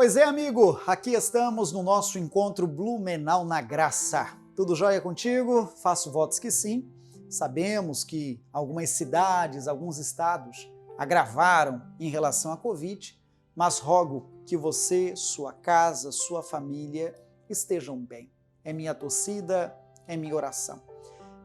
Pois é, amigo, aqui estamos no nosso encontro Blumenau na Graça. Tudo jóia contigo? Faço votos que sim. Sabemos que algumas cidades, alguns estados agravaram em relação à Covid, mas rogo que você, sua casa, sua família estejam bem. É minha torcida, é minha oração.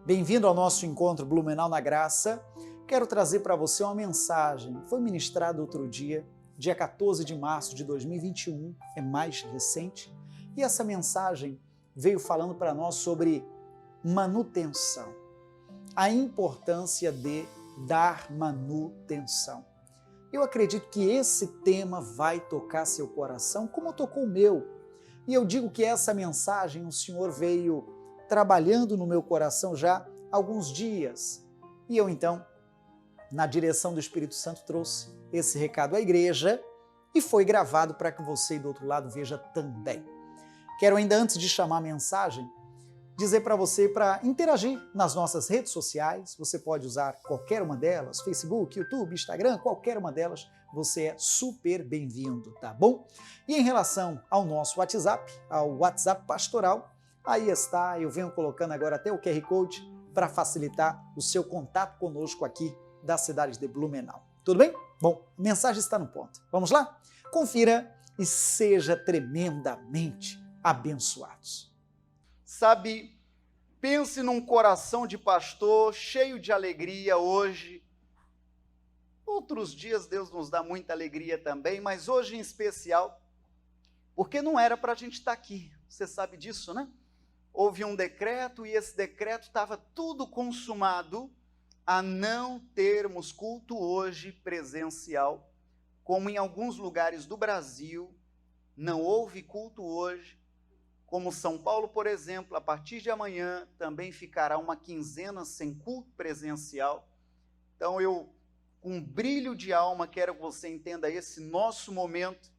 Bem-vindo ao nosso encontro Blumenau na Graça. Quero trazer para você uma mensagem. Foi ministrada outro dia, dia 14 de março de 2021, é mais recente, e essa mensagem veio falando para nós sobre manutenção, a importância de dar manutenção. Eu acredito que esse tema vai tocar seu coração, como tocou o meu, e eu digo que essa mensagem o Senhor veio trabalhando no meu coração já há alguns dias, e eu então, na direção do Espírito Santo, trouxe esse recado à igreja e foi gravado para que você do outro lado veja também. Quero ainda, antes de chamar a mensagem, dizer para você para interagir nas nossas redes sociais. Você pode usar qualquer uma delas, Facebook, YouTube, Instagram, qualquer uma delas, você é super bem-vindo, tá bom? E em relação ao nosso WhatsApp, ao WhatsApp pastoral, aí está, eu venho colocando agora até o QR Code para facilitar o seu contato conosco aqui da cidade de Blumenau. Tudo bem? Bom, a mensagem está no ponto. Vamos lá? Confira e seja tremendamente abençoados. Sabe, pense num coração de pastor cheio de alegria hoje. Outros dias Deus nos dá muita alegria também, mas hoje em especial, porque não era para a gente estar aqui. Você sabe disso, né? Houve um decreto e esse decreto estava tudo consumado a não termos culto hoje presencial, como em alguns lugares do Brasil não houve culto hoje, como São Paulo, por exemplo, a partir de amanhã também ficará uma quinzena sem culto presencial. Então eu, com um brilho de alma, quero que você entenda esse nosso momento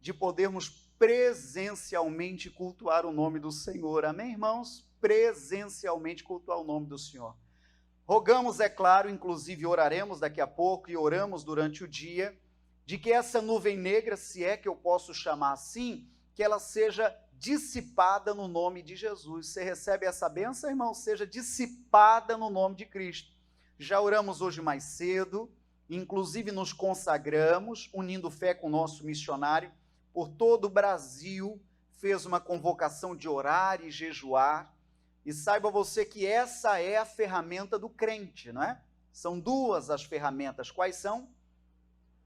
de podermos presencialmente cultuar o nome do Senhor. Amém, irmãos? Presencialmente cultuar o nome do Senhor. Rogamos, é claro, inclusive oraremos daqui a pouco e oramos durante o dia, de que essa nuvem negra, se é que eu posso chamar assim, que ela seja dissipada no nome de Jesus. Você recebe essa bênção, irmão? Seja dissipada no nome de Cristo. Já oramos hoje mais cedo, inclusive nos consagramos, unindo fé com o nosso missionário, por todo o Brasil, fez uma convocação de orar e jejuar. E saiba você que essa é a ferramenta do crente, não é? São duas as ferramentas. Quais são?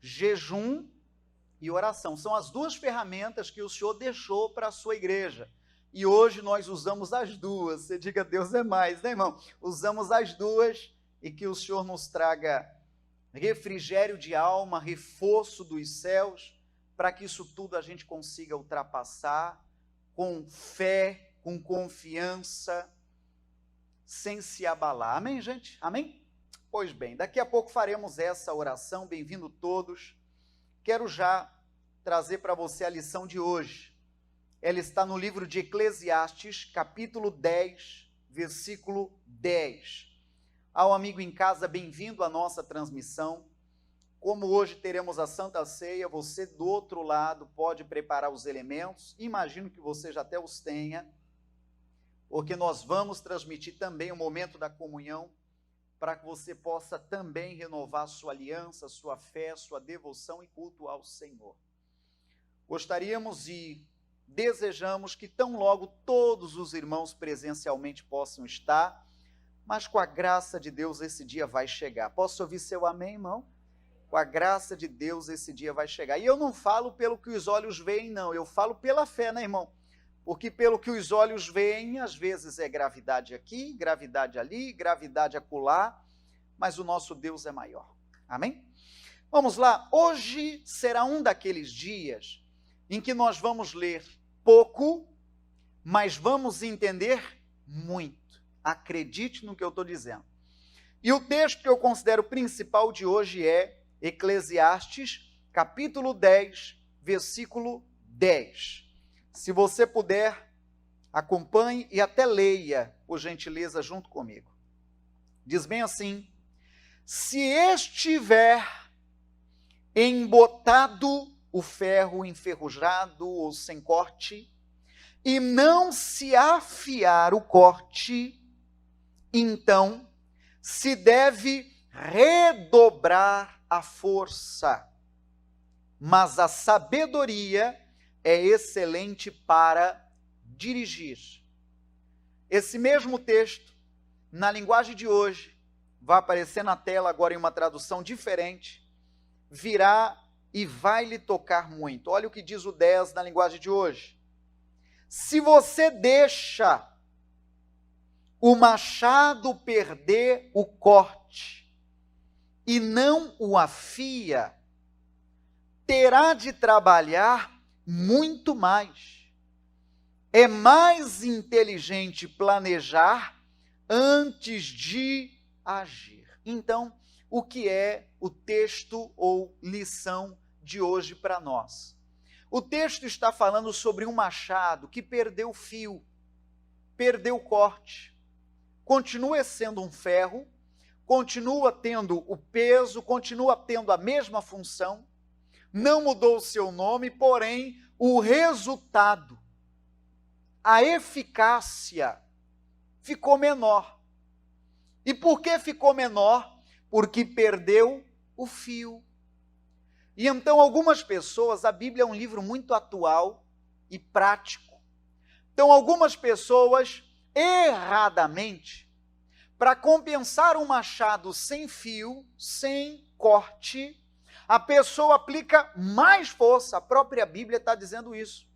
Jejum e oração. São as duas ferramentas que o Senhor deixou para a sua igreja. E hoje nós usamos as duas. Você diga, Deus é mais, né, irmão? Usamos as duas e que o Senhor nos traga refrigério de alma, reforço dos céus, para que isso tudo a gente consiga ultrapassar com fé, com confiança, sem se abalar. Amém, gente? Amém? Pois bem, daqui a pouco faremos essa oração. Bem-vindo todos. Quero já trazer para você a lição de hoje. Ela está no livro de Eclesiastes, capítulo 10, versículo 10. Ao amigo em casa, bem-vindo à nossa transmissão. Como hoje teremos a Santa Ceia, você do outro lado pode preparar os elementos. Imagino que você já até os tenha, porque nós vamos transmitir também o momento da comunhão, para que você possa também renovar sua aliança, sua fé, sua devoção e culto ao Senhor. Gostaríamos e desejamos que tão logo todos os irmãos presencialmente possam estar, mas com a graça de Deus esse dia vai chegar. Posso ouvir seu amém, irmão? Com a graça de Deus esse dia vai chegar. E eu não falo pelo que os olhos veem, não, eu falo pela fé, né, irmão? Porque pelo que os olhos veem, às vezes é gravidade aqui, gravidade ali, gravidade acolá, mas o nosso Deus é maior. Amém? Vamos lá, hoje será um daqueles dias em que nós vamos ler pouco, mas vamos entender muito. Acredite no que eu estou dizendo. E o texto que eu considero principal de hoje é Eclesiastes, capítulo 10, versículo 10. Se você puder, acompanhe e até leia, por gentileza, junto comigo. Diz bem assim: se estiver embotado o ferro enferrujado ou sem corte, e não se afiar o corte, então se deve redobrar a força. Mas a sabedoria é excelente para dirigir. Esse mesmo texto, na linguagem de hoje, vai aparecer na tela agora em uma tradução diferente, virá e vai lhe tocar muito. Olha o que diz o 10 na linguagem de hoje. Se você deixa o machado perder o corte e não o afia, terá de trabalhar muito mais. É mais inteligente planejar antes de agir. Então, o que é o texto ou lição de hoje para nós? O texto está falando sobre um machado que perdeu o fio, perdeu o corte. Continua sendo um ferro, continua tendo o peso, continua tendo a mesma função, não mudou o seu nome, porém o resultado, a eficácia ficou menor. E por que ficou menor? Porque perdeu o fio. E então algumas pessoas, a Bíblia é um livro muito atual e prático. Então algumas pessoas, erradamente, para compensar um machado sem fio, sem corte, a pessoa aplica mais força, a própria Bíblia está dizendo isso,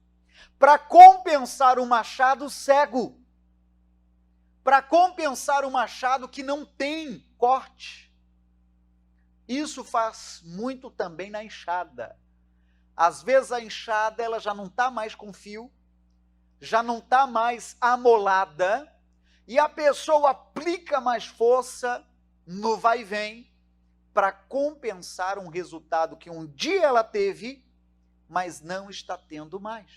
para compensar um machado cego, para compensar um machado que não tem corte. Isso faz muito também na enxada. Às vezes a enxada ela já não está mais com fio, já não está mais amolada, e a pessoa aplica mais força no vai e vem para compensar um resultado que um dia ela teve, mas não está tendo mais.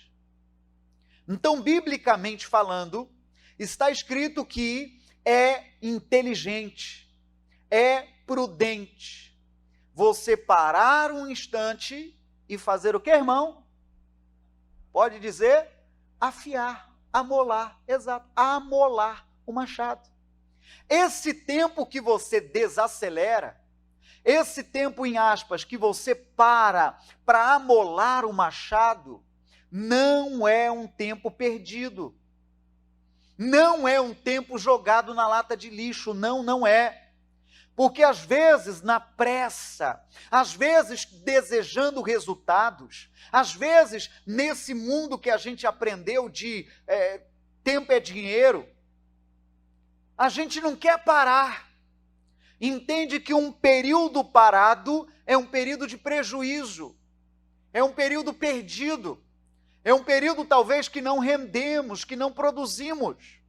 Então, biblicamente falando, está escrito que é inteligente, é prudente você parar um instante e fazer o que, irmão? Pode dizer? Afiar, amolar, exato, amolar o machado. Esse tempo que você desacelera, esse tempo, em aspas, que você para amolar o machado, não é um tempo perdido. Não é um tempo jogado na lata de lixo, não é. Porque às vezes na pressa, às vezes desejando resultados, às vezes nesse mundo que a gente aprendeu de tempo é dinheiro, a gente não quer parar. Entende que um período parado é um período de prejuízo, é um período perdido, é um período talvez que não rendemos, que não produzimos.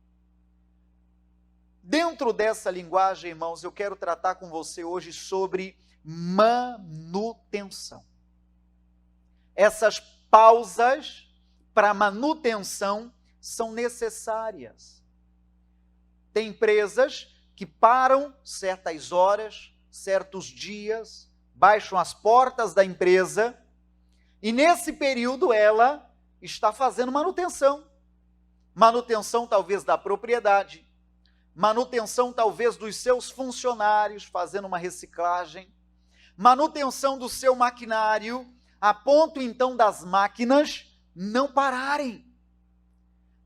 Dentro dessa linguagem, irmãos, eu quero tratar com você hoje sobre manutenção. Essas pausas para manutenção são necessárias. Tem empresas que param certas horas, certos dias, baixam as portas da empresa e nesse período ela está fazendo manutenção. Manutenção talvez da propriedade, manutenção talvez dos seus funcionários, fazendo uma reciclagem, manutenção do seu maquinário, a ponto então das máquinas não pararem.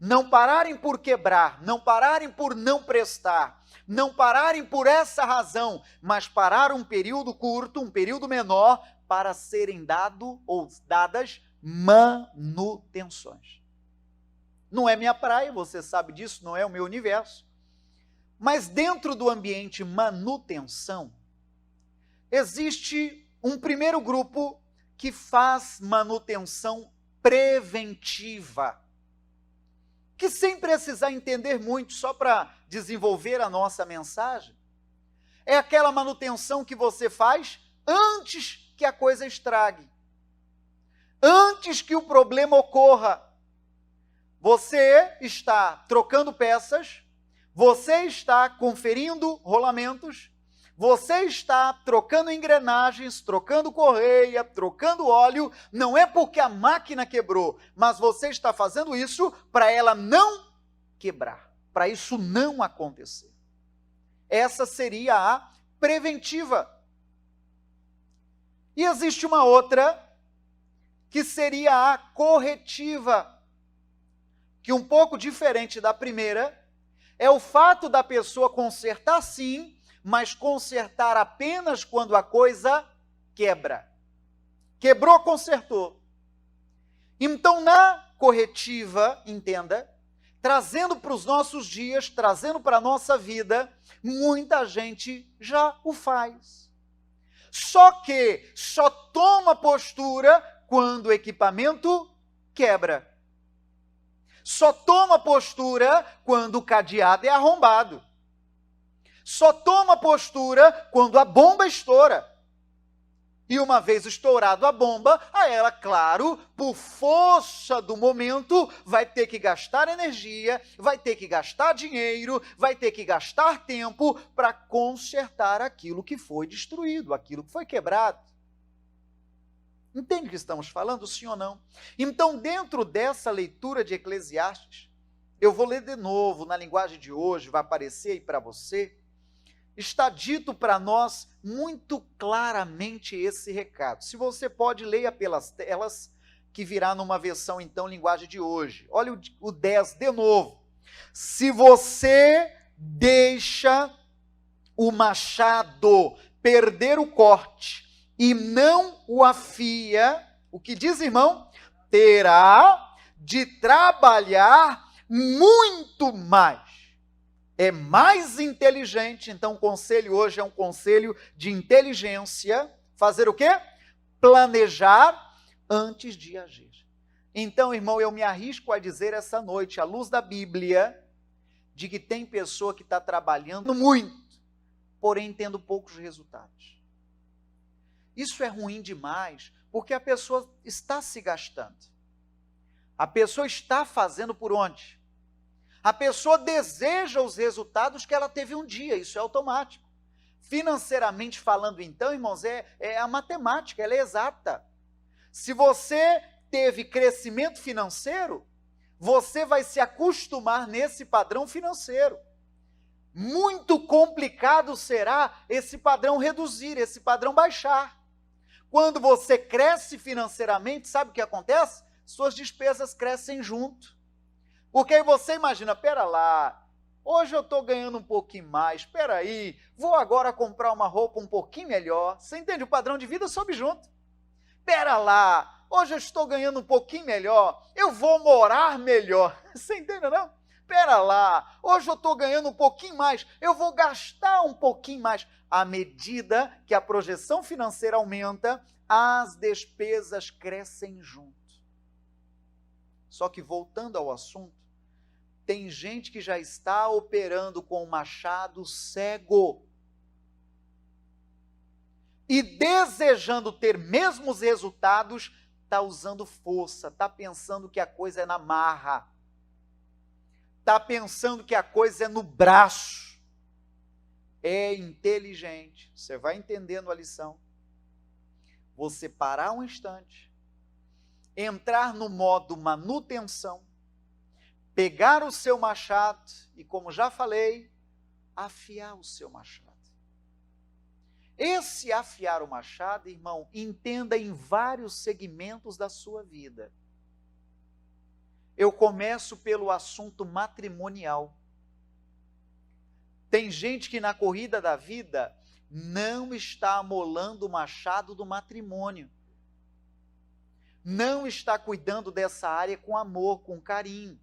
Não pararem por quebrar, não pararem por não prestar, não pararem por essa razão, mas parar um período curto, um período menor, para serem dadas manutenções. Não é minha praia, você sabe disso, não é o meu universo. Mas dentro do ambiente manutenção, existe um primeiro grupo que faz manutenção preventiva, que sem precisar entender muito, só para desenvolver a nossa mensagem, é aquela manutenção que você faz antes que a coisa estrague, antes que o problema ocorra. Você está trocando peças, você está conferindo rolamentos, você está trocando engrenagens, trocando correia, trocando óleo, não é porque a máquina quebrou, mas você está fazendo isso para ela não quebrar, para isso não acontecer. Essa seria a preventiva. E existe uma outra, que seria a corretiva, que um pouco diferente da primeira, é o fato da pessoa consertar sim, mas consertar apenas quando a coisa quebra. Quebrou, consertou. Então, na corretiva, entenda, trazendo para os nossos dias, trazendo para a nossa vida, muita gente já o faz. Só que só toma postura quando o equipamento quebra. Só toma postura quando o cadeado é arrombado. Só toma postura quando a bomba estoura. E uma vez estourado a bomba, aí ela, claro, por força do momento, vai ter que gastar energia, vai ter que gastar dinheiro, vai ter que gastar tempo para consertar aquilo que foi destruído, aquilo que foi quebrado. Entende o que estamos falando, sim ou não? Então, dentro dessa leitura de Eclesiastes, eu vou ler de novo, na linguagem de hoje, vai aparecer aí para você, está dito para nós muito claramente esse recado. Se você pode, leia pelas telas, que virá numa versão, então, linguagem de hoje. Olha o 10 de novo. Se você deixa o machado perder o corte e não o afia, o que diz, irmão? Terá de trabalhar muito mais. É mais inteligente, então o conselho hoje é um conselho de inteligência. Fazer o quê? Planejar antes de agir. Então, irmão, eu me arrisco a dizer essa noite, à luz da Bíblia, de que tem pessoa que está trabalhando muito, porém tendo poucos resultados. Isso é ruim demais, porque a pessoa está se gastando. A pessoa está fazendo por onde? A pessoa deseja os resultados que ela teve um dia, isso é automático. Financeiramente falando, então, irmãos, é a matemática, ela é exata. Se você teve crescimento financeiro, você vai se acostumar nesse padrão financeiro. Muito complicado será esse padrão reduzir, esse padrão baixar. Quando você cresce financeiramente, sabe o que acontece? Suas despesas crescem junto. Porque aí você imagina, pera lá, hoje eu estou ganhando um pouquinho mais, espera aí, vou agora comprar uma roupa um pouquinho melhor. Você entende? O padrão de vida sobe junto. Pera lá, hoje eu estou ganhando um pouquinho melhor, eu vou morar melhor. Você entende, não? Pera lá, hoje eu estou ganhando um pouquinho mais, eu vou gastar um pouquinho mais. À medida que a projeção financeira aumenta, as despesas crescem junto. Só que voltando ao assunto, tem gente que já está operando com o machado cego e desejando ter mesmos resultados, está usando força, está pensando que a coisa é na marra, está pensando que a coisa é no braço. É inteligente, você vai entendendo a lição, você parar um instante, entrar no modo manutenção, pegar o seu machado e, como já falei, afiar o seu machado. Esse afiar o machado, irmão, entenda em vários segmentos da sua vida. Eu começo pelo assunto matrimonial. Tem gente que na corrida da vida não está amolando o machado do matrimônio. Não está cuidando dessa área com amor, com carinho.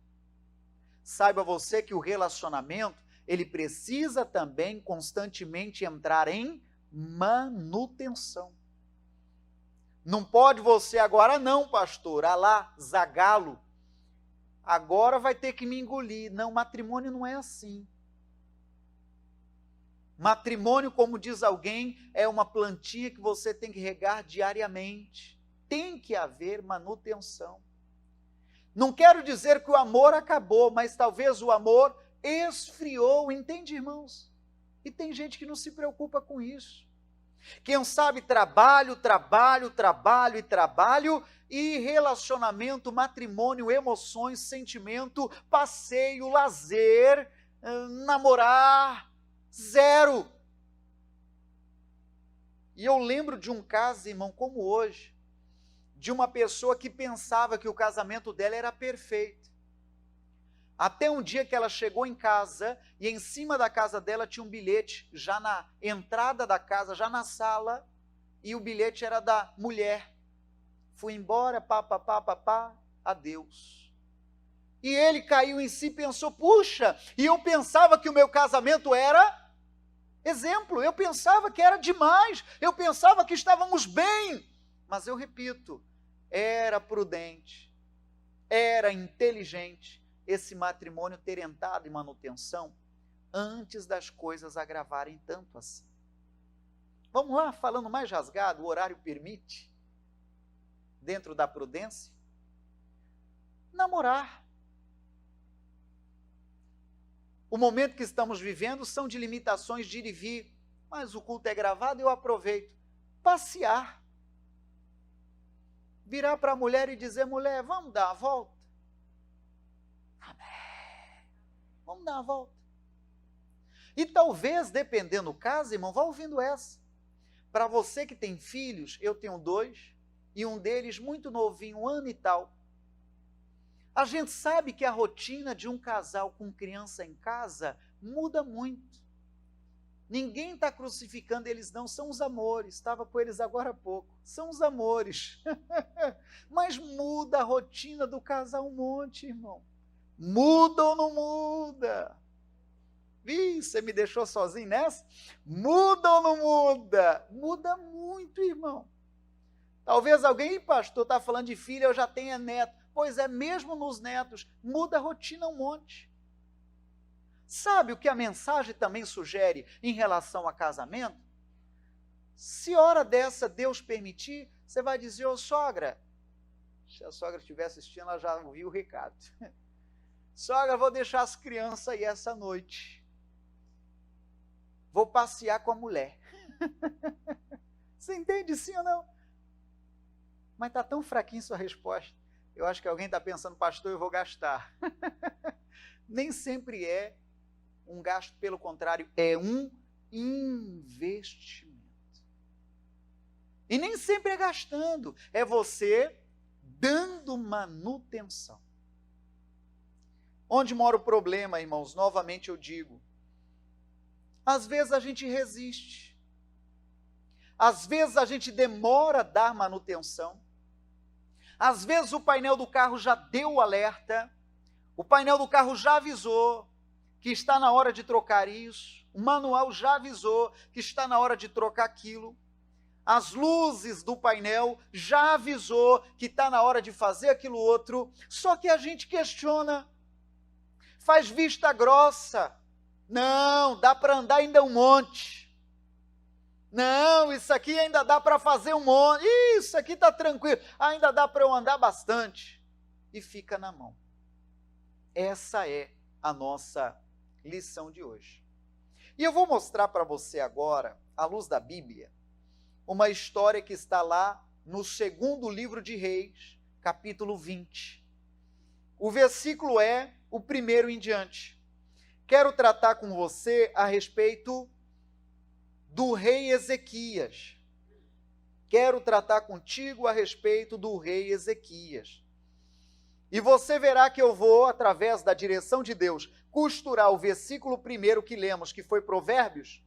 Saiba você que o relacionamento, ele precisa também constantemente entrar em manutenção. Não pode você agora, não, pastor, lá, Zagalo, agora vai ter que me engolir. Não, matrimônio não é assim. Matrimônio, como diz alguém, é uma plantinha que você tem que regar diariamente. Tem que haver manutenção. Não quero dizer que o amor acabou, mas talvez o amor esfriou, entende, irmãos? E tem gente que não se preocupa com isso. Quem sabe trabalho, trabalho, trabalho e trabalho, e relacionamento, matrimônio, emoções, sentimento, passeio, lazer, namorar, zero. E eu lembro de um caso, irmão, como hoje, de uma pessoa que pensava que o casamento dela era perfeito. Até um dia que ela chegou em casa e em cima da casa dela tinha um bilhete, já na entrada da casa, já na sala, e o bilhete era da mulher. Fui embora, adeus. E ele caiu em si e pensou, puxa, e eu pensava que o meu casamento era exemplo, eu pensava que era demais, eu pensava que estávamos bem. Mas eu repito, era prudente, era inteligente esse matrimônio ter entrado em manutenção antes das coisas agravarem tanto assim. Vamos lá, falando mais rasgado, o horário permite, dentro da prudência, namorar. O momento que estamos vivendo são de limitações de ir e vir, mas o culto é gravado e eu aproveito. Passear. Virar para a mulher e dizer, mulher, vamos dar uma volta? Amém. Vamos dar uma volta. E talvez, dependendo do caso, irmão, vá ouvindo essa. Para você que tem filhos, eu tenho 2, e um deles muito novinho, 1 ano e tal. A gente sabe que a rotina de um casal com criança em casa muda muito. Ninguém está crucificando eles não, são os amores, estava com eles agora há pouco, são os amores. Mas muda a rotina do casal um monte, irmão. Muda ou não muda? Ih, você me deixou sozinho nessa? Muda ou não muda? Muda muito, irmão. Talvez alguém, pastor, está falando de filho, eu já tenha neto. Pois é, mesmo nos netos, muda a rotina um monte. Sabe o que a mensagem também sugere em relação a casamento? Se hora dessa Deus permitir, você vai dizer, ô sogra, se a sogra estiver assistindo, ela já ouviu o recado. Sogra, vou deixar as crianças aí essa noite. Vou passear com a mulher. Você entende sim ou não? Mas está tão fraquinho sua resposta. Eu acho que alguém está pensando, pastor, eu vou gastar. Nem sempre é um gasto, pelo contrário, é um investimento. E nem sempre é gastando, é você dando manutenção. Onde mora o problema, irmãos? Novamente eu digo, às vezes a gente resiste, às vezes a gente demora a dar manutenção, às vezes o painel do carro já deu o alerta, o painel do carro já avisou que está na hora de trocar isso, o manual já avisou que está na hora de trocar aquilo, as luzes do painel já avisou que está na hora de fazer aquilo outro, só que a gente questiona, faz vista grossa, não, dá para andar ainda um monte, não, isso aqui ainda dá para fazer um monte, isso aqui está tranquilo, ainda dá para eu andar bastante, e fica na mão. Essa é a nossa lição de hoje. E eu vou mostrar para você agora, à luz da Bíblia, uma história que está lá no 2º livro de Reis, capítulo 20. O versículo é o 1º em diante. Quero tratar com você a respeito do rei Ezequias. Quero tratar contigo a respeito do rei Ezequias. E você verá que eu vou, através da direção de Deus, costurar o versículo 1º que lemos, que foi Provérbios,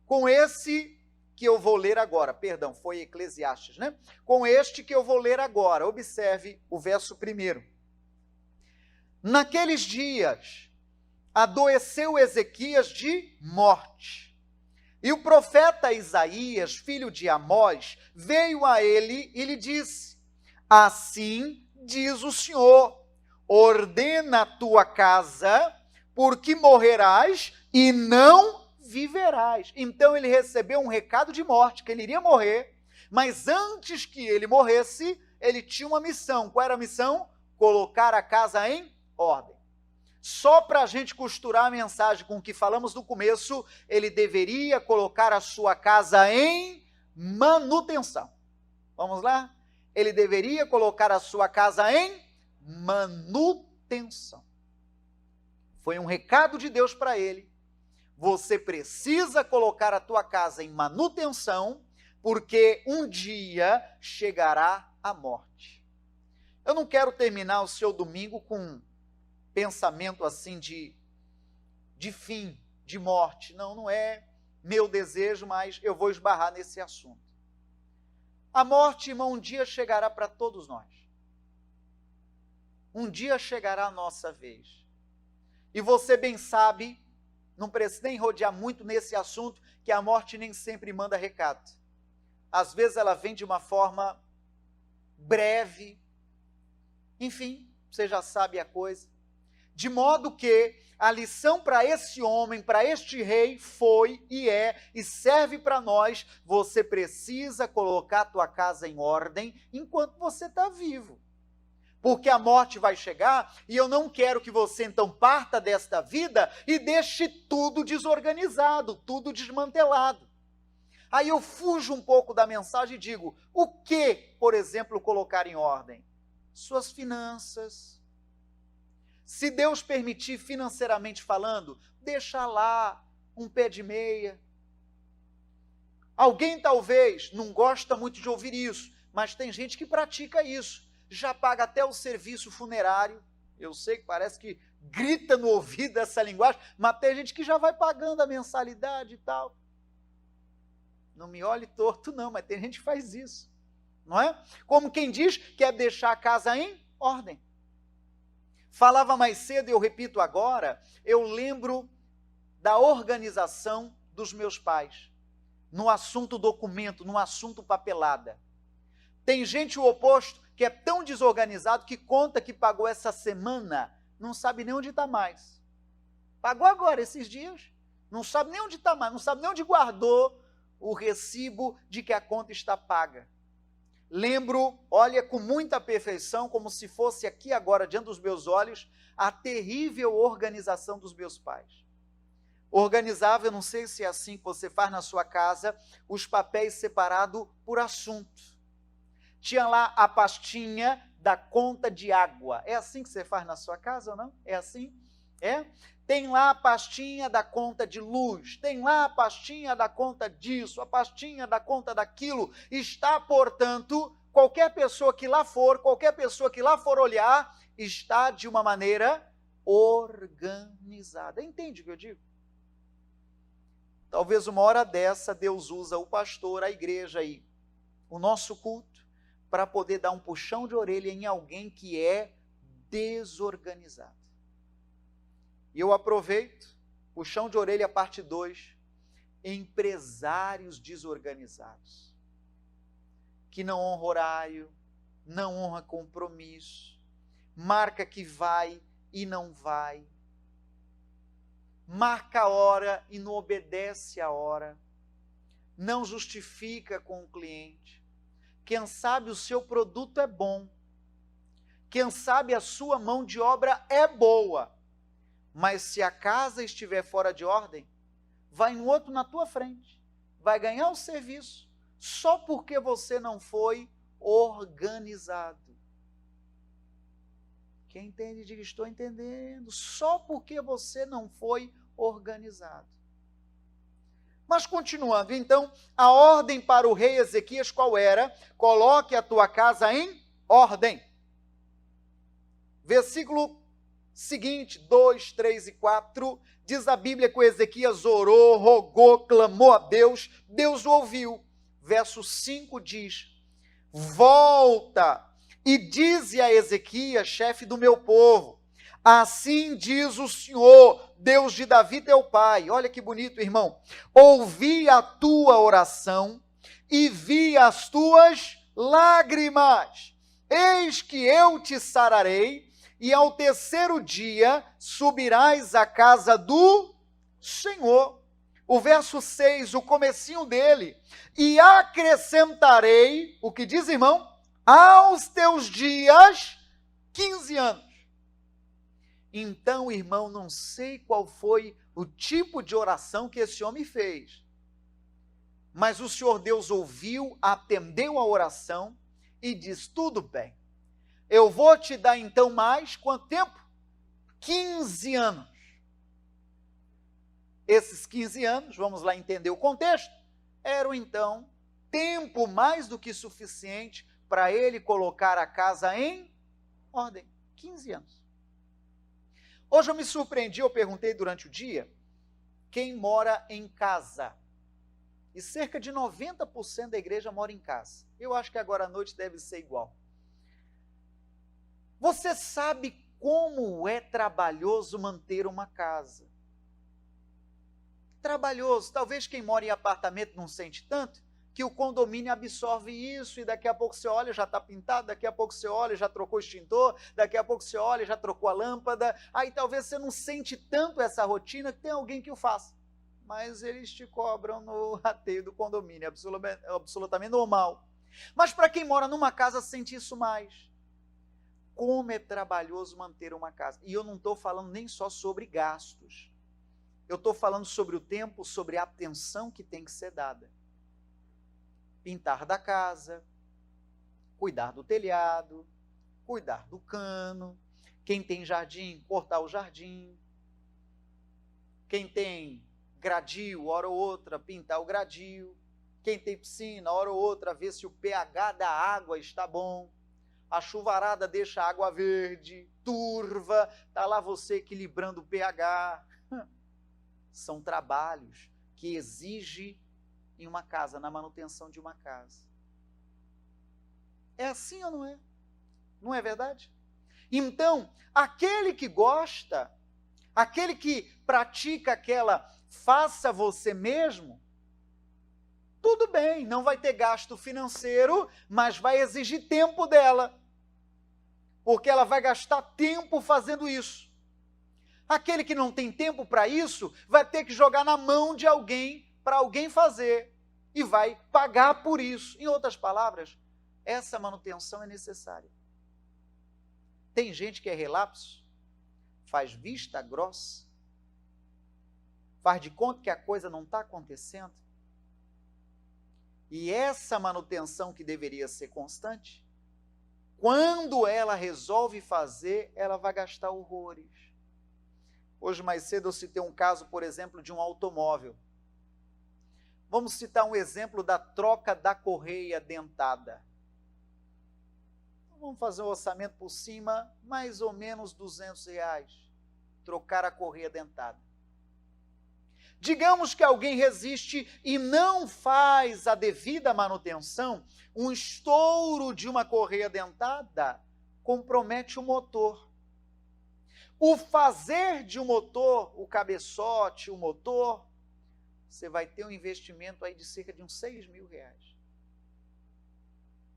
com esse que eu vou ler agora. Perdão, foi Eclesiastes, né? Com este que eu vou ler agora. Observe o verso 1º. Naqueles dias, adoeceu Ezequias de morte. E o profeta Isaías, filho de Amós, veio a ele e lhe disse, assim diz o Senhor, ordena a tua casa, porque morrerás e não viverás. Então ele recebeu um recado de morte, que ele iria morrer, mas antes que ele morresse, ele tinha uma missão. Qual era a missão? Colocar a casa em ordem. Só para a gente costurar a mensagem com o que falamos no começo, ele deveria colocar a sua casa em manutenção. Vamos lá? Ele deveria colocar a sua casa em manutenção. Foi um recado de Deus para ele. Você precisa colocar a tua casa em manutenção, porque um dia chegará a morte. Eu não quero terminar o seu domingo com um pensamento assim de fim, de morte. Não é meu desejo, mas eu vou esbarrar nesse assunto. A morte, irmão, um dia chegará para todos nós. Um dia chegará a nossa vez. E você bem sabe, não precisa nem rodear muito nesse assunto, que a morte nem sempre manda recado. Às vezes ela vem de uma forma breve. Enfim, você já sabe a coisa. De modo que a lição para esse homem, para este rei, foi e é e serve para nós. Você precisa colocar a tua casa em ordem enquanto você está vivo. Porque a morte vai chegar e eu não quero que você então parta desta vida e deixe tudo desorganizado, tudo desmantelado. Aí eu fujo um pouco da mensagem e digo, o que, por exemplo, colocar em ordem? Suas finanças. Se Deus permitir, financeiramente falando, deixa lá um pé de meia. Alguém talvez não gosta muito de ouvir isso, mas tem gente que pratica isso. Já paga até o serviço funerário. Eu sei que parece que grita no ouvido essa linguagem, mas tem gente que já vai pagando a mensalidade e tal. Não me olhe torto não, mas tem gente que faz isso. Não é? Como quem diz que é deixar a casa em ordem. Falava mais cedo e eu repito agora, eu lembro da organização dos meus pais, no assunto documento, no assunto papelada. Tem gente o oposto, que é tão desorganizado que conta que pagou essa semana, não sabe nem onde está mais. Pagou agora, esses dias, não sabe nem onde está mais, não sabe nem onde guardou o recibo de que a conta está paga. Lembro, olha, com muita perfeição, como se fosse aqui agora, diante dos meus olhos, a terrível organização dos meus pais. Organizava, eu não sei se é assim que você faz na sua casa, os papéis separados por assunto. Tinha lá a pastinha da conta de água. É assim que você faz na sua casa ou não? É assim? É? Tem lá a pastinha da conta de luz, tem lá a pastinha da conta disso, a pastinha da conta daquilo. Está, portanto, qualquer pessoa que lá for olhar, está de uma maneira organizada. Entende o que eu digo? Talvez uma hora dessa, Deus usa o pastor, a igreja aí, o nosso culto, para poder dar um puxão de orelha em alguém que é desorganizado. E eu aproveito, puxão de orelha parte 2, empresários desorganizados, que não honra horário, não honra compromisso, marca que vai e não vai, marca a hora e não obedece a hora, não justifica com o cliente. Quem sabe o seu produto é bom, quem sabe a sua mão de obra é boa, mas se a casa estiver fora de ordem, vai um outro na tua frente, vai ganhar o serviço, só porque você não foi organizado. Quem entende, diga, estou entendendo, só porque você não foi organizado. Mas continuando, então, a ordem para o rei Ezequias qual era? Coloque a tua casa em ordem. Versículo seguinte, 2, 3 e 4, diz a Bíblia que o Ezequias orou, rogou, clamou a Deus, Deus o ouviu. Verso 5 diz, volta e dize a Ezequias, chefe do meu povo, assim diz o Senhor, Deus de Davi teu pai. Olha que bonito, irmão. Ouvi a tua oração e vi as tuas lágrimas. Eis que eu te sararei, e ao terceiro dia subirás à casa do Senhor. O verso 6, o comecinho dele, e acrescentarei, o que diz, irmão? Aos teus dias, 15 anos. Então, irmão, não sei qual foi o tipo de oração que esse homem fez, mas o Senhor Deus ouviu, atendeu a oração e diz: tudo bem, eu vou te dar então mais quanto tempo? 15 anos. Esses 15 anos, vamos lá entender o contexto, eram então tempo mais do que suficiente para ele colocar a casa em ordem. 15 anos. Hoje eu me surpreendi, eu perguntei durante o dia, quem mora em casa? E cerca de 90% da igreja mora em casa. Eu acho que agora à noite deve ser igual. Você sabe como é trabalhoso manter uma casa? Trabalhoso. Talvez quem mora em apartamento não sente tanto, que o condomínio absorve isso, e daqui a pouco você olha, já está pintado, daqui a pouco você olha, já trocou o extintor, daqui a pouco você olha, já trocou a lâmpada, aí talvez você não sente tanto essa rotina, que tem alguém que o faça. Mas eles te cobram no rateio do condomínio, é absolutamente normal. Mas para quem mora numa casa, sente isso mais. Como é trabalhoso manter uma casa. E eu não estou falando nem só sobre gastos. Eu estou falando sobre o tempo, sobre a atenção que tem que ser dada. Pintar da casa, cuidar do telhado, cuidar do cano. Quem tem jardim, cortar o jardim. Quem tem gradil, hora ou outra, pintar o gradil. Quem tem piscina, hora ou outra, ver se o pH da água está bom. A chuvarada deixa a água verde, turva, está lá você equilibrando o pH. São trabalhos que exigem em uma casa, na manutenção de uma casa. É assim ou não é? Não é verdade? Então, aquele que gosta, aquele que pratica aquela faça você mesmo, tudo bem, não vai ter gasto financeiro, mas vai exigir tempo dela, porque ela vai gastar tempo fazendo isso. Aquele que não tem tempo para isso, vai ter que jogar na mão de alguém, para alguém fazer, e vai pagar por isso. Em outras palavras, essa manutenção é necessária. Tem gente que é relapso, faz vista grossa, faz de conta que a coisa não está acontecendo, e essa manutenção que deveria ser constante, quando ela resolve fazer, ela vai gastar horrores. Hoje mais cedo eu citei um caso, por exemplo, de um automóvel. Vamos citar um exemplo da troca da correia dentada. Vamos fazer um orçamento por cima, mais ou menos R$200. Trocar a correia dentada. Digamos que alguém resiste e não faz a devida manutenção, um estouro de uma correia dentada compromete o motor. O fazer de um motor, o cabeçote, o motor, você vai ter um investimento aí de cerca de uns R$6.000.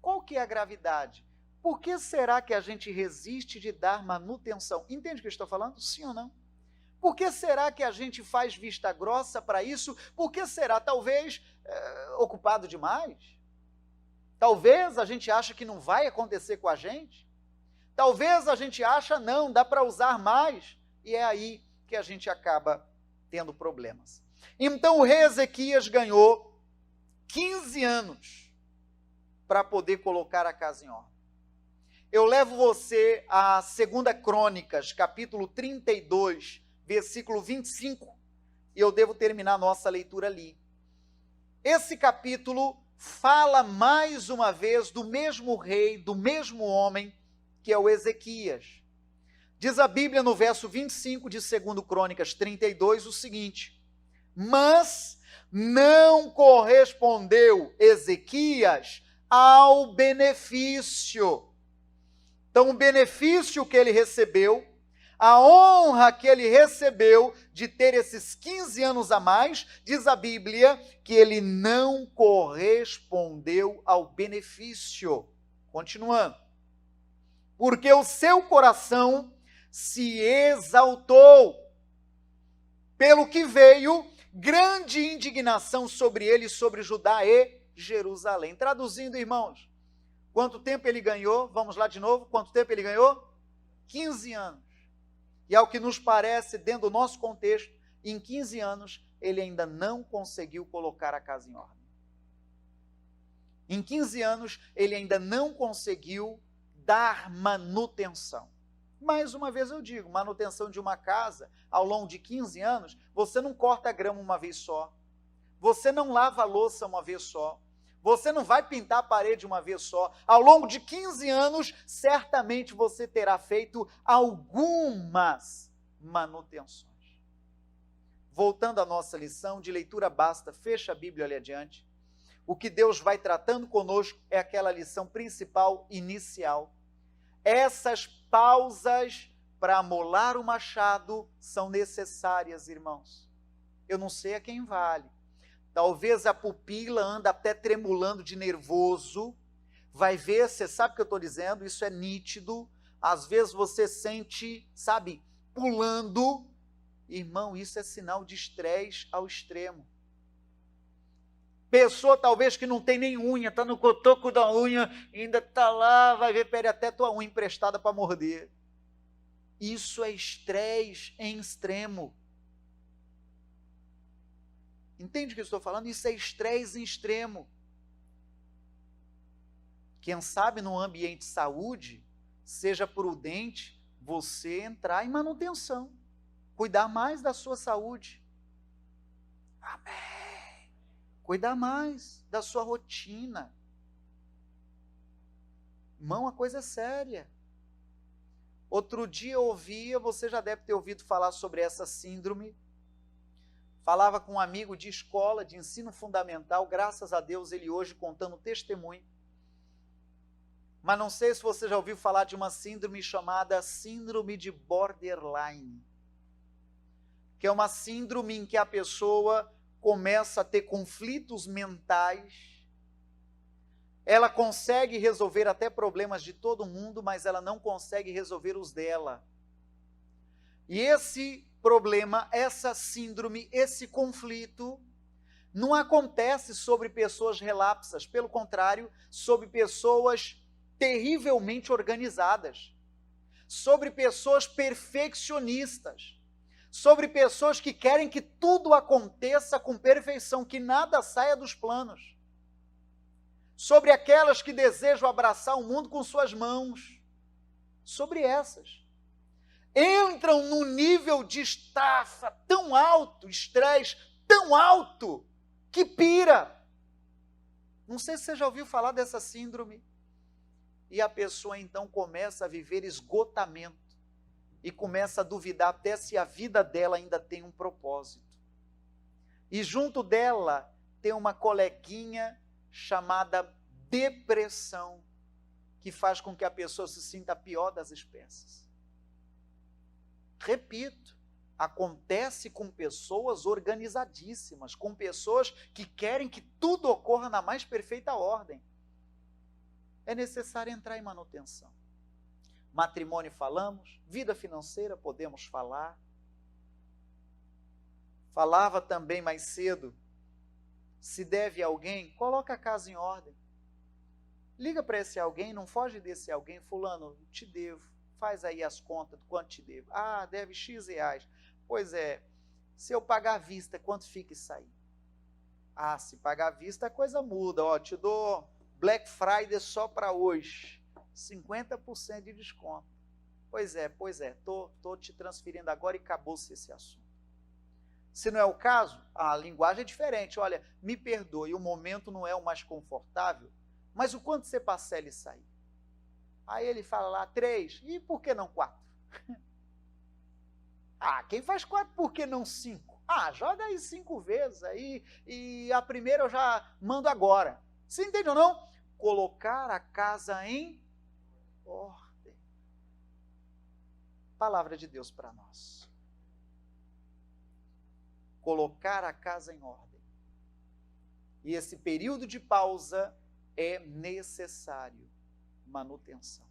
Qual que é a gravidade? Por que será que a gente resiste de dar manutenção? Entende o que eu estou falando? Sim ou não? Por que será que a gente faz vista grossa para isso? Por que será? Talvez ocupado demais? Talvez a gente acha que não vai acontecer com a gente? Talvez a gente acha, não, dá para usar mais. E é aí que a gente acaba tendo problemas. Então o rei Ezequias ganhou 15 anos para poder colocar a casa em ordem. Eu levo você a 2 Crônicas, capítulo 32, versículo 25, e eu devo terminar a nossa leitura ali. Esse capítulo fala mais uma vez do mesmo rei, do mesmo homem, que é o Ezequias. Diz a Bíblia no verso 25 de 2 Crônicas 32 o seguinte: mas não correspondeu Ezequias ao benefício. Então o benefício que ele recebeu, a honra que ele recebeu de ter esses 15 anos a mais, diz a Bíblia que ele não correspondeu ao benefício. Continuando. Porque o seu coração se exaltou, pelo que veio grande indignação sobre ele, sobre Judá e Jerusalém. Traduzindo, irmãos, quanto tempo ele ganhou? Vamos lá de novo, quanto tempo ele ganhou? 15 anos. E ao que nos parece, dentro do nosso contexto, em 15 anos, ele ainda não conseguiu colocar a casa em ordem. Em 15 anos, ele ainda não conseguiu dar manutenção. Mais uma vez eu digo, manutenção de uma casa, ao longo de 15 anos, você não corta a grama uma vez só, você não lava a louça uma vez só, você não vai pintar a parede uma vez só. Ao longo de 15 anos, certamente você terá feito algumas manutenções. Voltando à nossa lição, de leitura basta, fecha a Bíblia ali adiante. O que Deus vai tratando conosco é aquela lição principal, inicial. Essas pausas para amolar o machado são necessárias, irmãos. Eu não sei a quem vale. Talvez a pupila anda até tremulando de nervoso. Vai ver, você sabe o que eu estou dizendo? Isso é nítido. Às vezes você sente, sabe, pulando. Irmão, isso é sinal de estresse ao extremo. Pessoa talvez que não tem nem unha, está no cotoco da unha, ainda está lá, vai ver, pede até tua unha emprestada para morder. Isso é estresse em extremo. Entende o que eu estou falando? Isso é estresse em extremo. Quem sabe no ambiente de saúde, seja prudente você entrar em manutenção, cuidar mais da sua saúde. Amém. Cuidar mais da sua rotina. Irmão, a coisa é séria. Outro dia eu ouvia, você já deve ter ouvido falar sobre essa síndrome. Falava com um amigo de escola, de ensino fundamental, graças a Deus ele hoje contando testemunho. Mas não sei se você já ouviu falar de uma síndrome chamada síndrome de borderline, que é uma síndrome em que a pessoa começa a ter conflitos mentais, ela consegue resolver até problemas de todo mundo, mas ela não consegue resolver os dela. E esse problema, essa síndrome, esse conflito, não acontece sobre pessoas relapsas, pelo contrário, sobre pessoas terrivelmente organizadas, sobre pessoas perfeccionistas, sobre pessoas que querem que tudo aconteça com perfeição, que nada saia dos planos, sobre aquelas que desejam abraçar o mundo com suas mãos, sobre essas. Entram num nível de estafa tão alto, estresse tão alto, que pira. Não sei se você já ouviu falar dessa síndrome. E a pessoa então começa a viver esgotamento e começa a duvidar até se a vida dela ainda tem um propósito. E junto dela tem uma coleguinha chamada depressão, que faz com que a pessoa se sinta a pior das espécies. Repito, acontece com pessoas organizadíssimas, com pessoas que querem que tudo ocorra na mais perfeita ordem. É necessário entrar em manutenção. Matrimônio falamos, vida financeira podemos falar. Falava também mais cedo, se deve a alguém, coloca a casa em ordem. Liga para esse alguém, não foge desse alguém, fulano, te devo, faz aí as contas do quanto te devo. Ah, deve X reais. Pois é, se eu pagar à vista, quanto fica isso aí? Ah, se pagar à vista a coisa muda, ó, te dou Black Friday só para hoje. 50% de desconto. Pois é, tô te transferindo agora e acabou-se esse assunto. Se não é o caso, a linguagem é diferente. Olha, me perdoe, o momento não é o mais confortável, mas o quanto você parcela isso aí? Aí ele fala lá, 3, e por que não 4? Ah, quem faz 4, por que não 5? Ah, joga aí 5 vezes aí, e a primeira eu já mando agora. Você entende ou não? Colocar a casa em ordem. Palavra de Deus para nós. Colocar a casa em ordem. E esse período de pausa é necessário. Manutenção.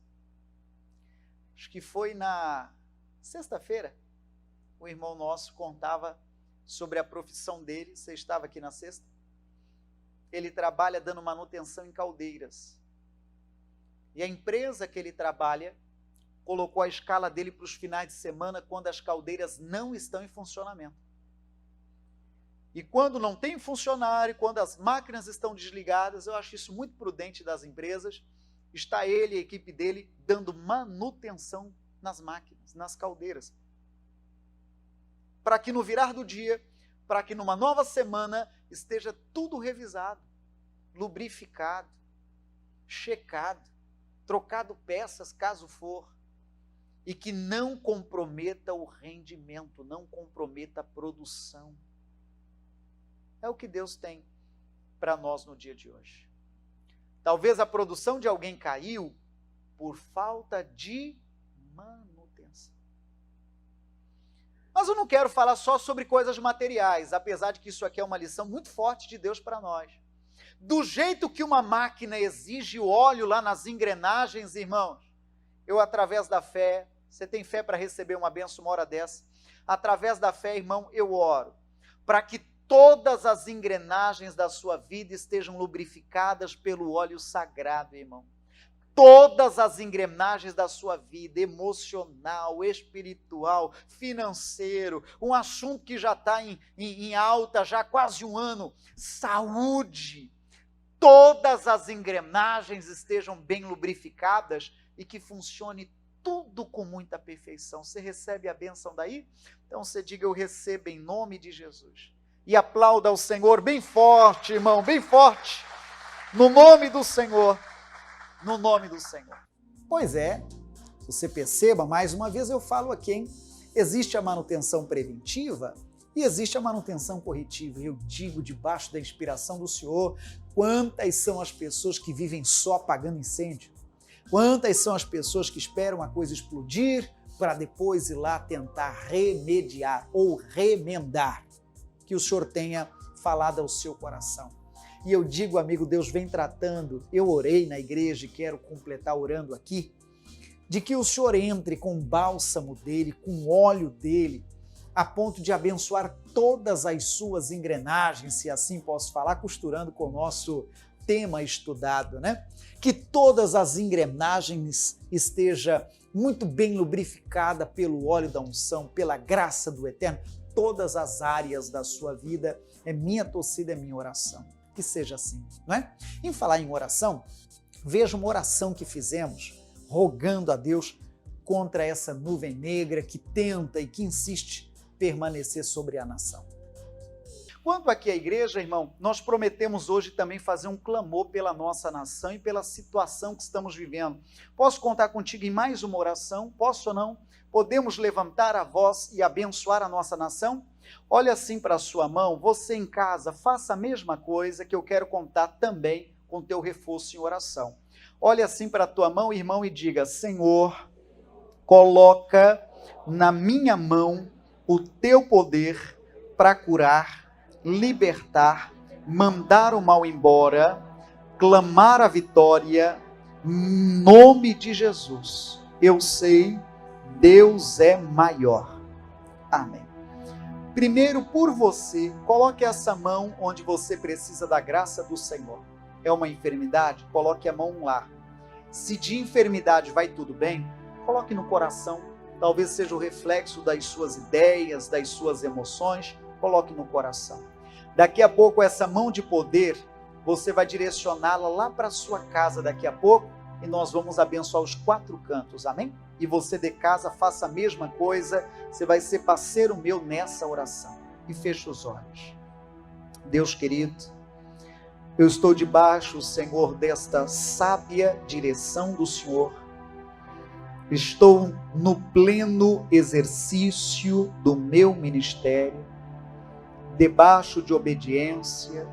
Acho que foi na sexta-feira, o irmão nosso contava sobre a profissão dele. Você estava aqui na sexta? Ele trabalha dando manutenção em caldeiras. E a empresa que ele trabalha colocou a escala dele para os finais de semana quando as caldeiras não estão em funcionamento. E quando não tem funcionário, quando as máquinas estão desligadas, eu acho isso muito prudente das empresas, está ele e a equipe dele dando manutenção nas máquinas, nas caldeiras. Para que no virar do dia, para que numa nova semana esteja tudo revisado, lubrificado, checado, trocado peças caso for, e que não comprometa o rendimento, não comprometa a produção. É o que Deus tem para nós no dia de hoje. Talvez a produção de alguém caiu por falta de manutenção. Mas eu não quero falar só sobre coisas materiais, apesar de que isso aqui é uma lição muito forte de Deus para nós. Do jeito que uma máquina exige o óleo lá nas engrenagens, irmãos, eu através da fé, você tem fé para receber uma bênção uma hora dessa? Através da fé, irmão, eu oro, para que todas as engrenagens da sua vida estejam lubrificadas pelo óleo sagrado, irmão. Todas as engrenagens da sua vida, emocional, espiritual, financeiro, um assunto que já está em alta já há quase um ano, saúde, todas as engrenagens estejam bem lubrificadas e que funcione tudo com muita perfeição. Você recebe a bênção daí? Então você diga, eu recebo em nome de Jesus. E aplauda ao Senhor bem forte, irmão, bem forte, no nome do Senhor, no nome do Senhor. Pois é, você perceba, mais uma vez eu falo aqui, hein? Existe a manutenção preventiva e existe a manutenção corretiva. Eu digo, debaixo da inspiração do Senhor, quantas são as pessoas que vivem só apagando incêndio? Quantas são as pessoas que esperam a coisa explodir para depois ir lá tentar remediar ou remendar? Que o Senhor tenha falado ao seu coração. E eu digo, amigo, Deus vem tratando, eu orei na igreja e quero completar orando aqui, de que o Senhor entre com o bálsamo dele, com o óleo dele, a ponto de abençoar todas as suas engrenagens, se assim posso falar, costurando com o nosso tema estudado, né? Que todas as engrenagens estejam muito bem lubrificadas pelo óleo da unção, pela graça do Eterno, todas as áreas da sua vida, é minha torcida, é minha oração. Que seja assim, não é? Em falar em oração, veja uma oração que fizemos, rogando a Deus contra essa nuvem negra que tenta e que insiste permanecer sobre a nação. Quanto aqui à igreja, irmão, nós prometemos hoje também fazer um clamor pela nossa nação e pela situação que estamos vivendo. Posso contar contigo em mais uma oração? Posso ou não? Podemos levantar a voz e abençoar a nossa nação? Olha assim para a sua mão, você em casa, faça a mesma coisa que eu quero contar também com o teu reforço em oração. Olha assim para a tua mão, irmão, e diga, Senhor, coloca na minha mão o teu poder para curar, libertar, mandar o mal embora, clamar a vitória, em nome de Jesus. Eu sei, Deus é maior. Amém. Primeiro, por você, coloque essa mão onde você precisa da graça do Senhor. É uma enfermidade? Coloque a mão lá. Se de enfermidade vai tudo bem, coloque no coração. Talvez seja o reflexo das suas ideias, das suas emoções. Coloque no coração. Daqui a pouco, essa mão de poder, você vai direcioná-la lá para a sua casa daqui a pouco e nós vamos abençoar os 4 cantos, amém? E você de casa faça a mesma coisa, você vai ser parceiro meu nessa oração. E feche os olhos. Deus querido, eu estou debaixo, Senhor, desta sábia direção do Senhor. Estou no pleno exercício do meu ministério, debaixo de obediência.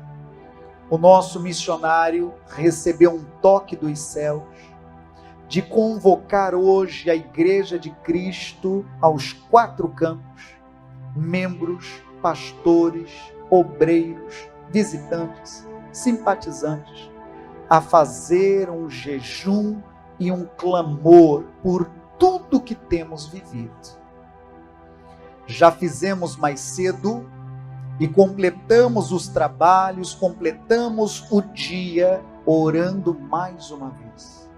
O nosso missionário recebeu um toque dos céus de convocar hoje a Igreja de Cristo aos 4 cantos, membros, pastores, obreiros, visitantes, simpatizantes, a fazer um jejum e um clamor por tudo que temos vivido. Já fizemos mais cedo e completamos os trabalhos, completamos o dia orando mais uma vez.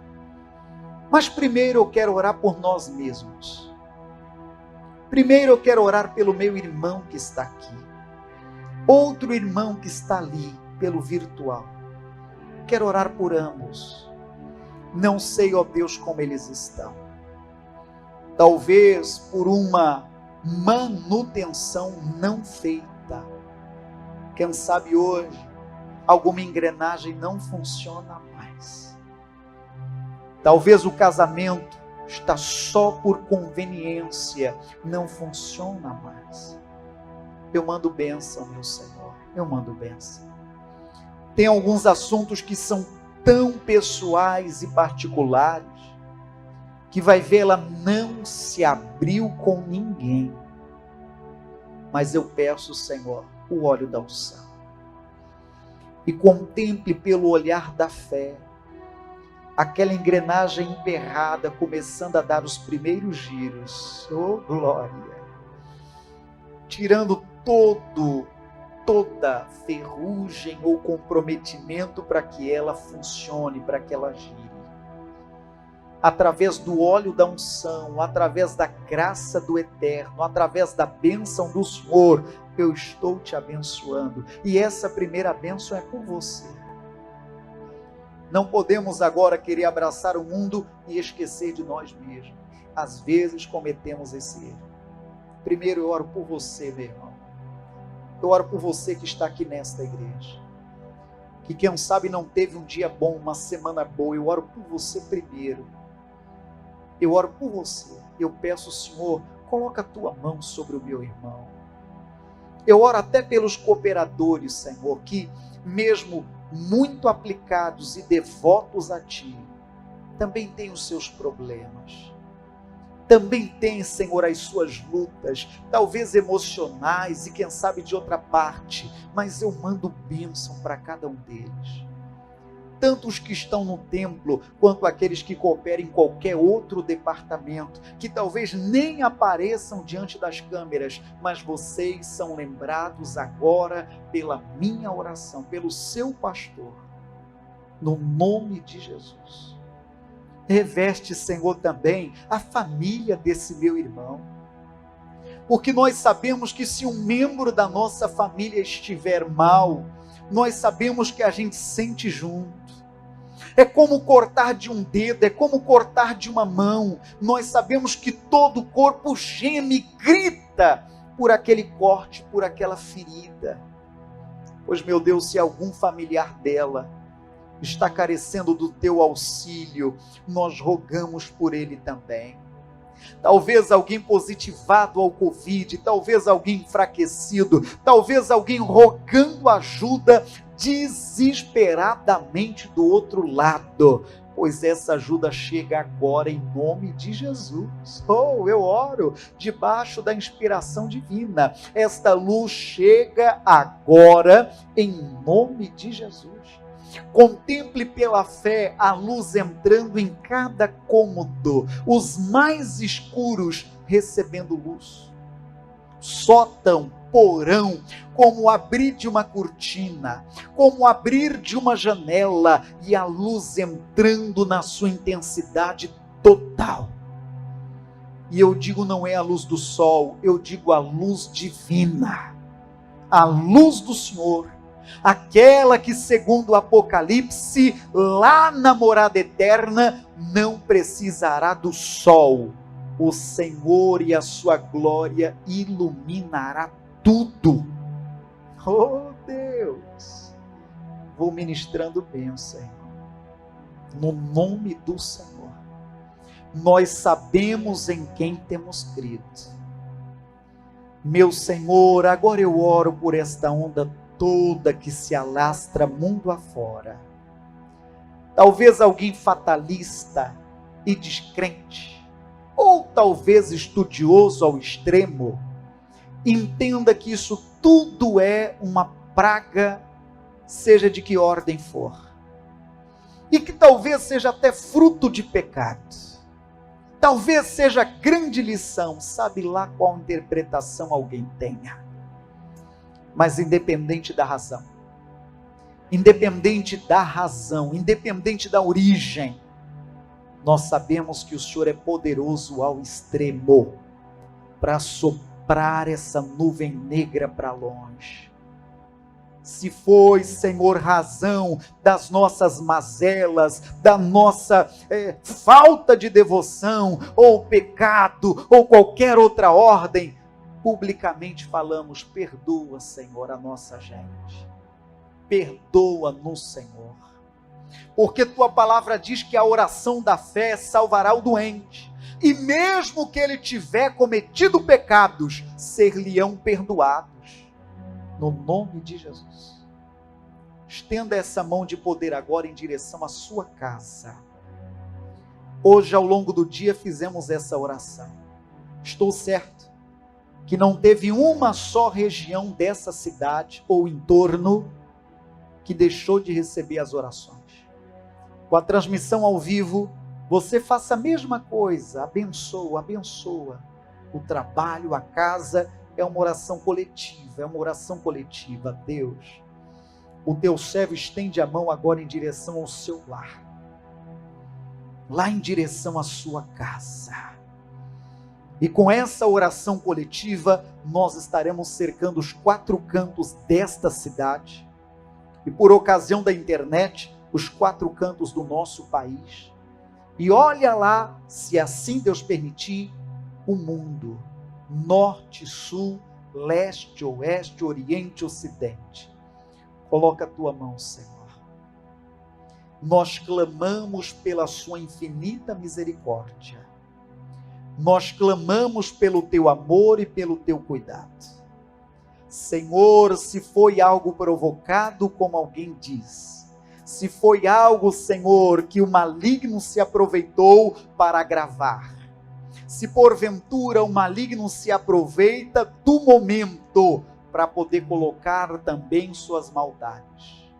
Mas primeiro eu quero orar por nós mesmos. Primeiro eu quero orar pelo meu irmão que está aqui. Outro irmão que está ali, pelo virtual. Quero orar por ambos. Não sei, ó Deus, como eles estão. Talvez por uma manutenção não feita. Quem sabe hoje alguma engrenagem não funciona mais. Talvez o casamento está só por conveniência, não funciona mais. Eu mando bênção, meu Senhor, eu mando bênção. Tem alguns assuntos que são tão pessoais e particulares, que vai ver, ela não se abriu com ninguém. Mas eu peço, Senhor, o óleo da unção. E contemple pelo olhar da fé, aquela engrenagem emperrada começando a dar os primeiros giros. Oh, glória! Tirando toda ferrugem ou comprometimento para que ela funcione, para que ela gire. Através do óleo da unção, através da graça do Eterno, através da bênção do Senhor, eu estou te abençoando. E essa primeira bênção é por você. Não podemos agora querer abraçar o mundo e esquecer de nós mesmos. Às vezes cometemos esse erro. Primeiro eu oro por você, meu irmão. Eu oro por você que está aqui nesta igreja. Que quem sabe não teve um dia bom, uma semana boa. Eu oro por você primeiro. Eu oro por você. Eu peço, Senhor, coloca a tua mão sobre o meu irmão. Eu oro até pelos cooperadores, Senhor, que mesmo muito aplicados e devotos a Ti, também têm os seus problemas. Também tem, Senhor, as suas lutas, talvez emocionais e quem sabe de outra parte, mas eu mando bênção para cada um deles. Tanto os que estão no templo, quanto aqueles que cooperam em qualquer outro departamento, que talvez nem apareçam diante das câmeras, mas vocês são lembrados agora pela minha oração, pelo seu pastor, no nome de Jesus. Reveste, Senhor, também a família desse meu irmão, porque nós sabemos que se um membro da nossa família estiver mal, nós sabemos que a gente sente junto. É como cortar de um dedo, é como cortar de uma mão. Nós sabemos que todo o corpo geme, grita por aquele corte, por aquela ferida. Pois, meu Deus, se algum familiar dela está carecendo do teu auxílio, nós rogamos por ele também. Talvez alguém positivado ao Covid, talvez alguém enfraquecido, talvez alguém rogando ajuda desesperadamente do outro lado, pois essa ajuda chega agora em nome de Jesus. Oh, eu oro debaixo da inspiração divina. Esta luz chega agora em nome de Jesus. Contemple pela fé a luz entrando em cada cômodo, os mais escuros recebendo luz. Sótão, porão, como o abrir de uma cortina, como o abrir de uma janela, e a luz entrando na sua intensidade total. E eu digo, não é a luz do sol, eu digo a luz divina, a luz do Senhor, aquela que, segundo o Apocalipse, lá na morada eterna, não precisará do sol. O Senhor e a sua glória iluminará tudo. Oh Deus, vou ministrando bênção, irmão, no nome do Senhor. Nós sabemos em quem temos crido. Meu Senhor, agora eu oro por esta onda toda que se alastra mundo afora. Talvez alguém fatalista e descrente, ou talvez estudioso ao extremo, entenda que isso tudo é uma praga, seja de que ordem for, e que talvez seja até fruto de pecado, talvez seja grande lição, sabe lá qual interpretação alguém tenha, mas independente da razão, independente da origem, nós sabemos que o Senhor é poderoso ao extremo para soprar essa nuvem negra para longe. Se foi, Senhor, razão das nossas mazelas, da nossa falta de devoção, ou pecado, ou qualquer outra ordem, publicamente falamos, perdoa, Senhor, a nossa gente. Perdoa-nos, Senhor. Porque tua palavra diz que a oração da fé salvará o doente. E mesmo que ele tiver cometido pecados, ser-lhe-ão perdoados. No nome de Jesus. Estenda essa mão de poder agora em direção à sua casa. Hoje, ao longo do dia, fizemos essa oração. Estou certo que não teve uma só região dessa cidade ou entorno que deixou de receber as orações. Com a transmissão ao vivo, você faça a mesma coisa, abençoa. O trabalho, a casa, é uma oração coletiva, Deus. O teu servo estende a mão agora em direção ao seu lar, lá em direção à sua casa. E com essa oração coletiva, nós estaremos cercando os 4 cantos desta cidade, e por ocasião da internet, os 4 cantos do nosso país. E olha lá, se assim Deus permitir, o mundo, norte, sul, leste, oeste, oriente, ocidente. Coloca a tua mão, Senhor. Nós clamamos pela sua infinita misericórdia. Nós clamamos pelo teu amor e pelo teu cuidado. Senhor, se foi algo provocado, como alguém diz, se foi algo, Senhor, que o maligno se aproveitou para agravar, se porventura o maligno se aproveita do momento para poder colocar também suas maldades,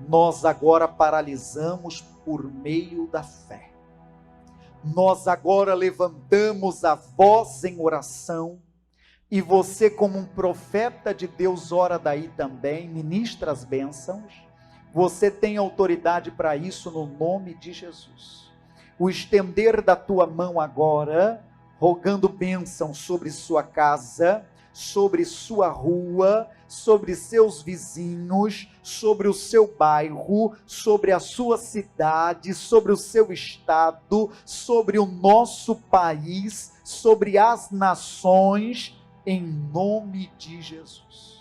nós agora paralisamos por meio da fé. Nós agora levantamos a voz em oração, e você, como um profeta de Deus, ora daí também, ministra as bênçãos. Você tem autoridade para isso no nome de Jesus. O estender da tua mão agora, rogando bênção sobre sua casa, sobre sua rua, sobre seus vizinhos, sobre o seu bairro, sobre a sua cidade, sobre o seu estado, sobre o nosso país, sobre as nações, em nome de Jesus.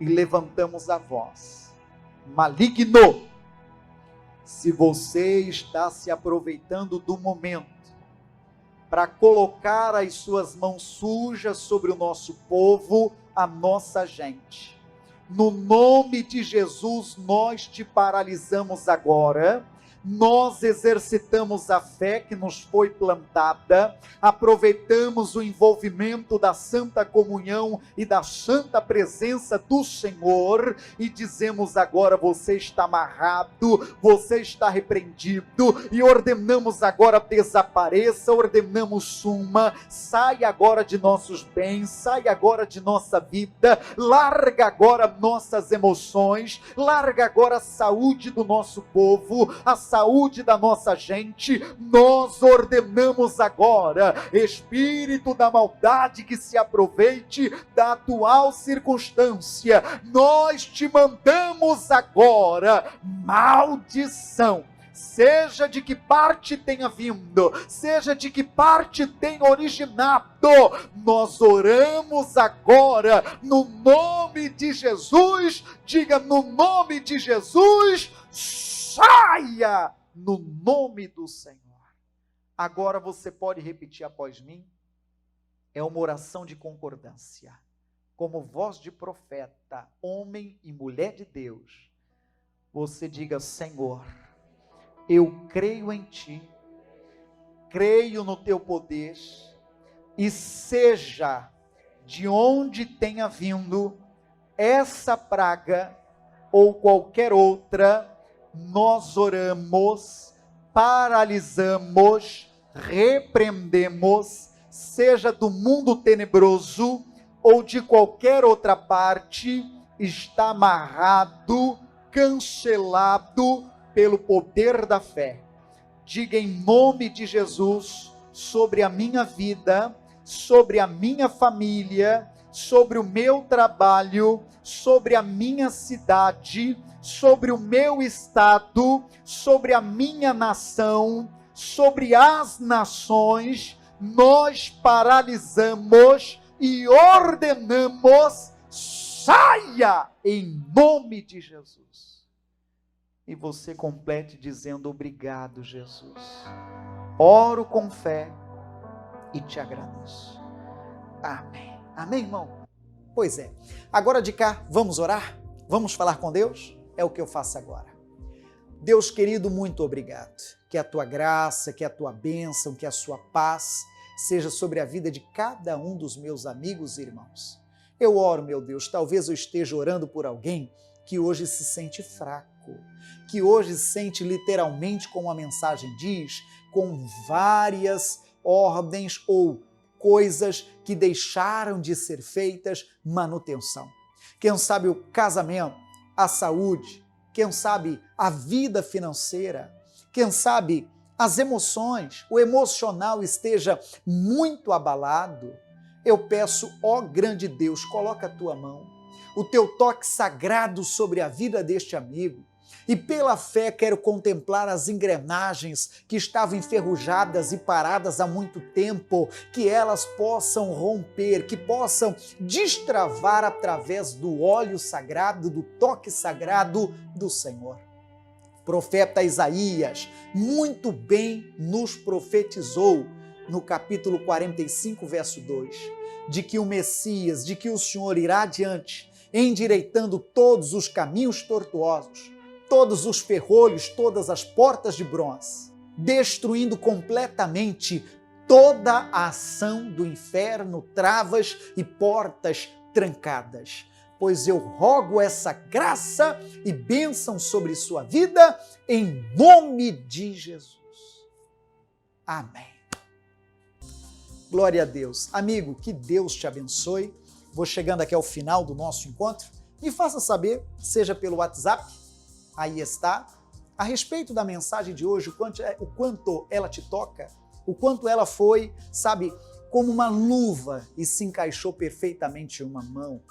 E levantamos a voz. Maligno, se você está se aproveitando do momento para colocar as suas mãos sujas sobre o nosso povo, a nossa gente, no nome de Jesus, nós te paralisamos agora. Nós exercitamos a fé que nos foi plantada, aproveitamos o envolvimento da Santa Comunhão e da Santa Presença do Senhor e dizemos agora: você está amarrado, você está repreendido, e ordenamos agora desapareça, ordenamos suma, sai agora de nossos bens, sai agora de nossa vida, larga agora nossas emoções, larga agora a saúde do nosso povo, a saúde da nossa gente. Nós ordenamos agora, espírito da maldade que se aproveite da atual circunstância, nós te mandamos agora, maldição, seja de que parte tenha vindo, seja de que parte tenha originado, nós oramos agora, no nome de Jesus. Diga: no nome de Jesus, saia, no nome do Senhor. Agora você pode repetir após mim, é uma oração de concordância, como voz de profeta, homem e mulher de Deus. Você diga: Senhor, eu creio em Ti, creio no Teu poder, e seja de onde tenha vindo essa praga ou qualquer outra, nós oramos, paralisamos, repreendemos, seja do mundo tenebroso ou de qualquer outra parte, está amarrado, cancelado pelo poder da fé. Diga em nome de Jesus, sobre a minha vida, sobre a minha família, sobre o meu trabalho, sobre a minha cidade, sobre o meu estado, sobre a minha nação, sobre as nações, nós paralisamos e ordenamos, saia em nome de Jesus. E você complete dizendo: obrigado, Jesus. Oro com fé e te agradeço. Amém. Amém, irmão? Pois é. Agora de cá, vamos orar? Vamos falar com Deus? É o que eu faço agora. Deus querido, muito obrigado. Que a tua graça, que a tua bênção, que a sua paz seja sobre a vida de cada um dos meus amigos e irmãos. Eu oro, meu Deus, talvez eu esteja orando por alguém que hoje se sente fraco, que hoje se sente literalmente, como a mensagem diz, com várias ordens ou coisas que deixaram de ser feitas, manutenção. Quem sabe o casamento, a saúde, quem sabe a vida financeira, quem sabe as emoções, o emocional esteja muito abalado. Eu peço, ó grande Deus, coloca a tua mão, o teu toque sagrado sobre a vida deste amigo, e pela fé quero contemplar as engrenagens que estavam enferrujadas e paradas há muito tempo, que elas possam romper, que possam destravar através do óleo sagrado, do toque sagrado do Senhor. O profeta Isaías muito bem nos profetizou no capítulo 45, verso 2, de que o Messias, de que o Senhor irá adiante, endireitando todos os caminhos tortuosos, todos os ferrolhos, todas as portas de bronze, destruindo completamente toda a ação do inferno, travas e portas trancadas. Pois eu rogo essa graça e bênção sobre sua vida, em nome de Jesus. Amém. Glória a Deus. Amigo, que Deus te abençoe. Vou chegando aqui ao final do nosso encontro. Me faça saber, seja pelo WhatsApp, aí está, a respeito da mensagem de hoje, o quanto ela te toca, o quanto ela foi, sabe, como uma luva e se encaixou perfeitamente em uma mão.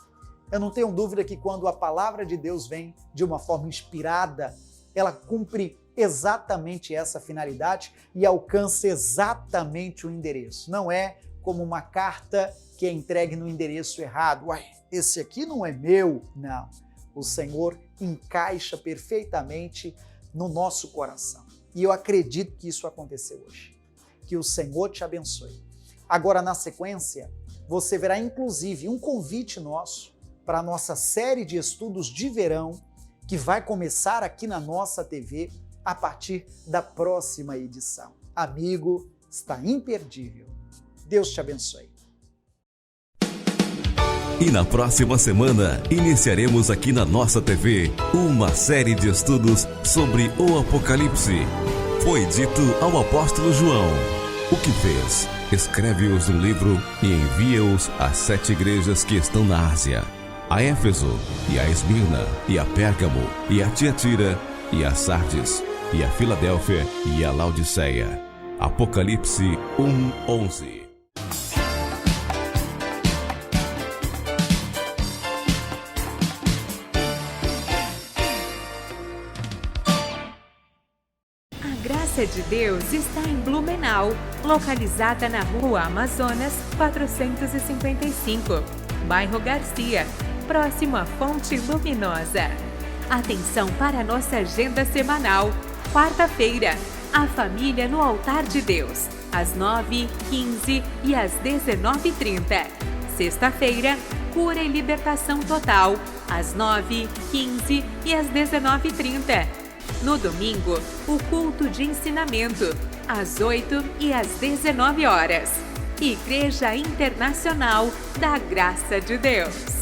Eu não tenho dúvida que quando a palavra de Deus vem de uma forma inspirada, ela cumpre exatamente essa finalidade e alcança exatamente o endereço. Não é como uma carta que é entregue no endereço errado. Uai, esse aqui não é meu. Não. O Senhor encaixa perfeitamente no nosso coração. E eu acredito que isso aconteceu hoje. Que o Senhor te abençoe. Agora, na sequência, você verá inclusive um convite nosso para a nossa série de estudos de verão, que vai começar aqui na nossa TV a partir da próxima edição. Amigo, está imperdível. Deus te abençoe. E na próxima semana, iniciaremos aqui na nossa TV uma série de estudos sobre o Apocalipse. Foi dito ao apóstolo João: o que fez? Escreve-os no livro e envia-os às 7 igrejas que estão na Ásia: a Éfeso, e a Esmirna, e a Pérgamo, e a Tiatira, e a Sardes, e a Filadélfia, e a Laodiceia. Apocalipse 1:11. A Graça de Deus está em Blumenau, localizada na Rua Amazonas 455, bairro Garcia, próximo à Fonte Luminosa. Atenção para a nossa agenda semanal. Quarta-feira, a família no altar de Deus, às 9h15 e às 19h30. Sexta-feira, cura e libertação total, às 9h15 e às 19h30. No domingo, o culto de ensinamento, às 8h e às 19h. Igreja Internacional da Graça de Deus.